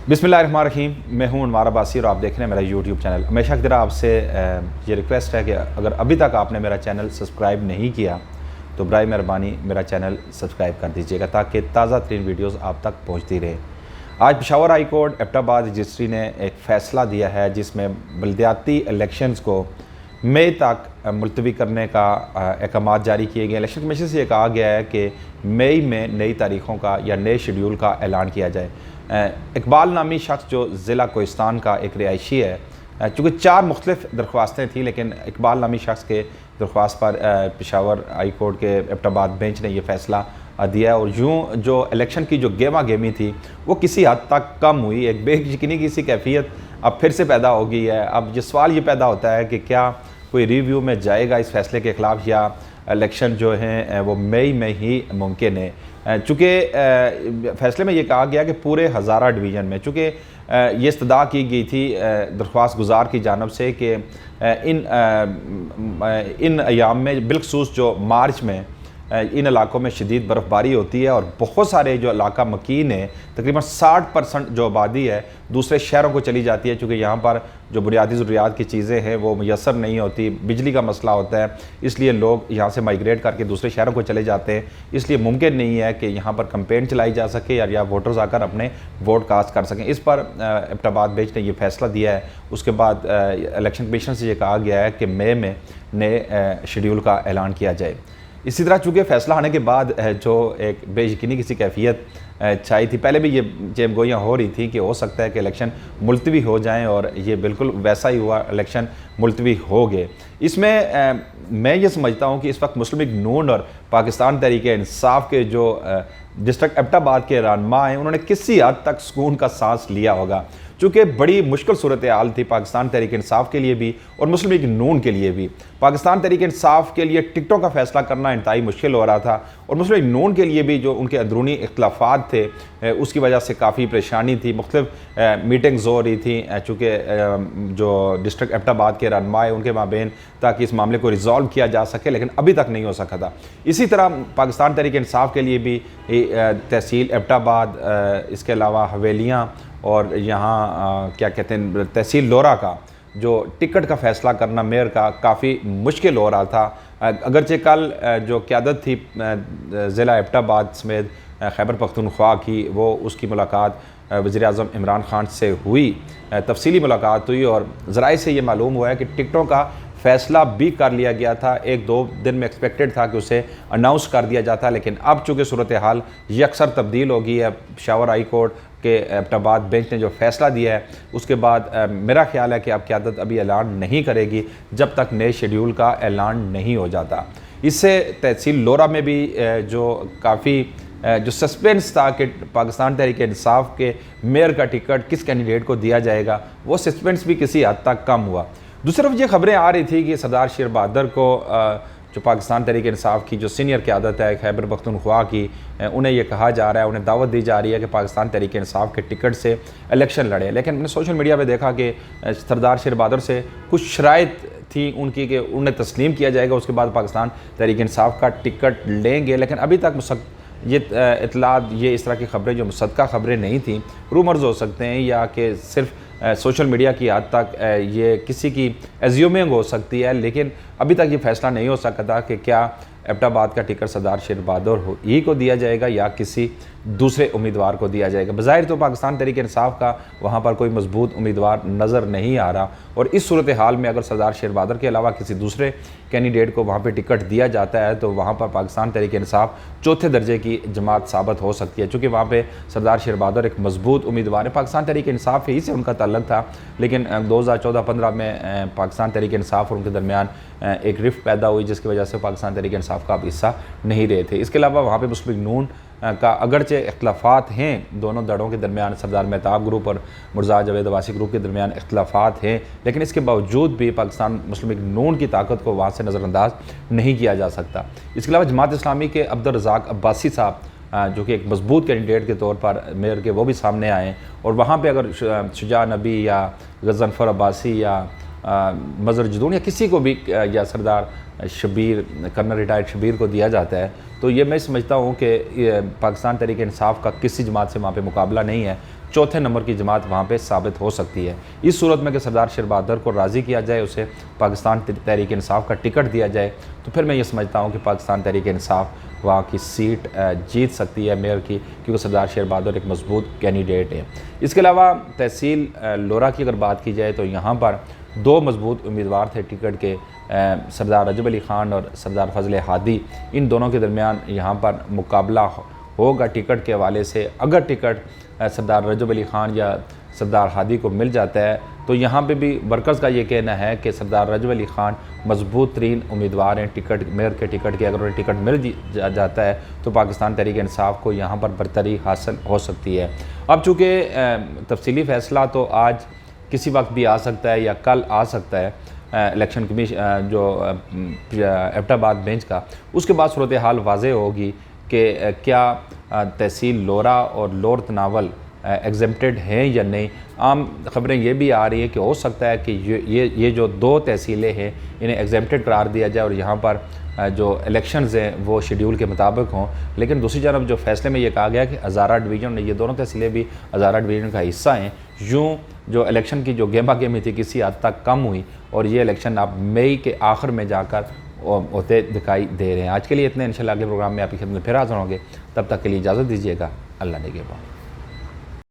बिस्मिल्लाहिर्रहमानिर्रहीम। मैं हूं अनवार अब्बासी और आप देख रहे हैं मेरा यूट्यूब चैनल। हमेशा की तरह आपसे ये रिक्वेस्ट है कि अगर अभी तक आपने मेरा चैनल सब्सक्राइब नहीं किया तो बराए मेहरबानी मेरा चैनल सब्सक्राइब कर दीजिएगा ताकि ताज़ा तरीन वीडियोज़ आप तक पहुँचती रहे। आज Peshawar high court Abbottabad registry ने एक फ़ैसला दिया है जिसमें बल्दियाती इलेक्शंस को मई तक मुलतवी करने का अहकाम जारी किए गए। इलेक्शन कमीशन से ये कहा गया है कि मई में नई तारीख़ों का या नए शेड्यूल का ऐलान किया जाए। इकबाल नामी शख्स जो ज़िला कोहिस्तान का एक रिहायशी है, चूँकि 4 मुख्तलिफ दरख्वास्तें थीं लेकिन इकबाल नामी शख्स के दरख्वास्त पर पेशावर हाई कोर्ट के एबटाबाद बेंच ने यह फ़ैसला दिया है। और यूँ जो इलेक्शन की जो गेमा गेमी थी वो किसी हद तक कम हुई। एक बेयकीनी की सी कैफियत अब फिर से पैदा हो गई है। अब ये सवाल ये पैदा होता है कि क्या कोई रिव्यू में जाएगा इस फैसले के ख़िलाफ़ या इलेक्शन जो हैं वो मई में ही मुमकिन है। चूँकि फ़ैसले में ये कहा गया कि पूरे हज़ारा डिवीज़न में, चूँकि ये इस्तदा की गई थी दरख्वास्त गुजार की जानब से कि इन अयाम में बिलखसूस जो मार्च में इन इलाकों में शदीद बर्फ़बारी होती है और बहुत सारे जो इलाका मकीन है, तकरीबन 60% जो आबादी है दूसरे शहरों को चली जाती है। चूँकि यहाँ पर जो बुनियादी ज़रूरियात की चीज़ें हैं वो मैसर नहीं होती, बिजली का मसला होता है, इसलिए लोग यहाँ से माइग्रेट करके दूसरे शहरों को चले जाते हैं। इसलिए मुमकिन नहीं है कि यहाँ पर कैंपेन चलाई जा सके या वोटर्स आकर अपने वोट कास्ट कर सकें। इस पर एबटाबाद बेंच ने ये फ़ैसला दिया है। उसके बाद इलेक्शन कमीशन से ये कहा गया है कि मई में नए शेड्यूल का ऐलान किया जाए। इसी तरह चूँकि फ़ैसला आने के बाद जो एक बेयकीनी किसी कैफियत छाई थी, पहले भी ये जेबगोइयाँ हो रही थी कि हो सकता है कि इलेक्शन मुलतवी हो जाएं और ये बिल्कुल वैसा ही हुआ, इलेक्शन मुलतवी हो गए। इसमें मैं ये समझता हूँ कि इस वक्त मुस्लिम लीग नून और पाकिस्तान तहरीक इंसाफ के जो डिस्ट्रिक्ट एबटाबाद के रहनुमा हैं उन्होंने किसी हद तक सुकून का सांस लिया होगा। चूँकि बड़ी मुश्किल सूरत हाल थी पाकिस्तान तहरीक इंसाफ के लिए भी और मुस्लिम लीग नून के लिए भी। पाकिस्तान तहरीक इंसाफ के लिए टिकटों का फ़ैसला करना इंतहाई मुश्किल हो रहा था और मुस्लिम लीग नून के लिए भी जो उनके अंदरूनी इख्तलाफात थे उसकी वजह से काफ़ी परेशानी थी। मुख्तलिफ मीटिंग्स हो रही थी चूँकि जो डिस्ट्रिक्ट एबटाबाद के रहनुमा है उनके माबेन ताकि इस मामले को रिजॉल्व किया जा सके, लेकिन अभी तक नहीं हो सका था। इसी तरह पाकिस्तान तहरीक इंसाफ के लिए भी तहसील एबटाबाद, इसके अलावा हवेलियाँ और यहाँ क्या कहते हैं तहसील लोरा का जो टिकट का फ़ैसला करना मेयर का काफ़ी मुश्किल हो रहा था। अगरचे कल जो क़यादत थी ज़िला एबटाबाद समेत खैबर पख्तूनख्वा की, वो उसकी मुलाकात वज़ीर-ए-आज़म इमरान खान से हुई, तफसीली मुलाकात हुई और ज़राए से ये मालूम हुआ है कि टिकटों का फ़ैसला भी कर लिया गया था। 1-2 दिन में एक्सपेक्टेड था कि उसे अनाउंस कर दिया जाता, लेकिन अब चूँकि सूरत हाल यकसर तब्दील हो गई है, पेशावर हाई कोर्ट के एबटाबाद बेंच ने जो फ़ैसला दिया है उसके बाद मेरा ख्याल है कि अब क़यादत अभी ऐलान नहीं करेगी जब तक नए शेड्यूल का ऐलान नहीं हो जाता। इससे तहसील लोरा में भी जो काफ़ी जो सस्पेंस था कि पाकिस्तान तहरीक इंसाफ के मेयर का टिकट किस कैंडिडेट को दिया जाएगा, वो सस्पेंस भी किसी हद तक कम हुआ। दूसरी तरफ ये खबरें आ रही थी कि सरदार शेर बहादुर को जो पाकिस्तान तहरीक इंसाफ की जो सीनियर क़यादत है खैबर पख्तूनख्वा की, उन्हें यह कहा जा रहा है, उन्हें दावत दी जा रही है कि पाकिस्तान तहरीक इंसाफ के टिकट से इलेक्शन लड़े। लेकिन मैंने सोशल मीडिया पे देखा कि सरदार शेर बहादुर से कुछ शराइत थी उनकी कि उन्हें तस्लीम किया जाएगा, उसके बाद पाकिस्तान तहरीक इंसाफ का टिकट लेंगे। लेकिन अभी तक ये इतलात, ये इस तरह की खबरें जो मुसद्दक़ा खबरें नहीं थी, रूमर्स हो सकते हैं या कि सिर्फ सोशल मीडिया की हद तक ये किसी की एज्यूमिंग हो सकती है, लेकिन अभी तक ये फ़ैसला नहीं हो सका था कि क्या एबटाबाद का टिकट सरदार शेर बहादुर ही को दिया जाएगा या किसी दूसरे उम्मीदवार को दिया जाएगा। बज़ाहिर तो पाकिस्तान तहरीक इंसाफ का वहाँ पर कोई मजबूत उम्मीदवार नज़र नहीं आ रहा और इस सूरत हाल में अगर सरदार शेर बहादुर के अलावा किसी दूसरे कैंडिडेट को वहाँ पे टिकट दिया जाता है तो वहाँ पर पाकिस्तान तहरीक इंसाफ चौथे दर्जे की जमात साबित हो सकती है। चूँकि वहाँ पर सरदार शेर बहादुर एक मजबूत उम्मीदवार है, पाकिस्तान तहरीक इंसाफ ही से उनका ताल्लुक था, लेकिन 2014-15 में पाकिस्तान तहरीक इंसाफ और उनके दरमियान एक रिफ्ट पैदा हुई जिसकी वजह से पाकिस्तान तहरीक इंसाफ का अब हिस्सा नहीं रहे थे। इसके अलावा वहाँ पे मुस्लिम लीग नून का अगरचे इख्तलाफात हैं दोनों दड़ों के दरमियान, सरदार मेहताब ग्रुप और मुर्जा जावेद अब्बासी ग्रुप के दरमियान इख्तलाफात हैं, लेकिन इसके बावजूद भी पाकिस्तान मुस्लिम लीग नून की ताकत को वहाँ से नज़रअंदाज नहीं किया जा सकता। इसके अलावा जमात इस्लामी के अब्दुल रज़ाक अब्बासी साहब जो कि एक मजबूत कैंडिडेट के तौर पर मेयर के वो भी सामने आए और वहाँ पे अगर शुजा नबी या गज़नफ़र अब्बासी या मज़र जदून या किसी को भी या सरदार शबीर, कर्नल रिटायर्ड शबीर को दिया जाता है तो ये मैं समझता हूँ कि पाकिस्तान तहरीक इंसाफ का किसी जमात से वहाँ पे मुकाबला नहीं है। چوتھے نمبر کی جماعت وہاں پہ ثابت ہو سکتی ہے۔ اس صورت میں کہ سردار شیر بہادر کو راضی کیا جائے، اسے پاکستان تحریک انصاف کا ٹکٹ دیا جائے، تو پھر میں یہ سمجھتا ہوں کہ پاکستان تحریک انصاف وہاں کی سیٹ جیت سکتی ہے میئر کی، کیونکہ سردار شیر بہادر ایک مضبوط کینڈیڈیٹ ہے۔ اس کے علاوہ تحصیل لورا کی اگر بات کی جائے تو یہاں پر دو مضبوط امیدوار تھے ٹکٹ کے، سردار رجب علی خان اور سردار فضل ہادی، ان دونوں کے درمیان یہاں پر مقابلہ ہوگا ٹکٹ کے حوالے سے۔ اگر ٹکٹ سردار رجب علی خان یا سردار ہادی کو مل جاتا ہے تو یہاں پہ بھی ورکرز کا یہ کہنا ہے کہ سردار رجب علی خان مضبوط ترین امیدوار ہیں ٹکٹ میئر کے ٹکٹ کے۔ اگر انہیں ٹکٹ مل جاتا ہے تو پاکستان تحریک انصاف کو یہاں پر برتری حاصل ہو سکتی ہے۔ اب چونکہ تفصیلی فیصلہ تو آج کسی وقت بھی آ سکتا ہے یا کل آ سکتا ہے الیکشن کمیشن جو ایبٹ آباد بینچ کا، اس کے بعد صورتحال واضح ہوگی کہ کیا تحصیل لورا اور لور تناول ایگزمپٹڈ ہیں یا نہیں۔ عام خبریں یہ بھی آ رہی ہیں کہ ہو سکتا ہے کہ یہ جو دو تحصیلیں ہیں انہیں ایگزمپٹڈ قرار دیا جائے اور یہاں پر جو الیکشنز ہیں وہ شیڈیول کے مطابق ہوں، لیکن دوسری جانب جو فیصلے میں یہ کہا گیا کہ ہزارہ ڈویژن، یہ دونوں تحصیلیں بھی ہزارہ ڈویژن کا حصہ ہیں، یوں جو الیکشن کی جو گہما گہمی تھی کسی حد تک کم ہوئی اور یہ الیکشن اب مئی کے آخر میں جا کر ہوتے دکھائی دے رہے ہیں۔ آج کے لیے اتنے، انشاءاللہ اگلے پروگرام میں آپ کی خدمت میں پھر حاضر ہوں گے، تب تک کے لیے اجازت دیجیے گا۔ اللہ نگہبان۔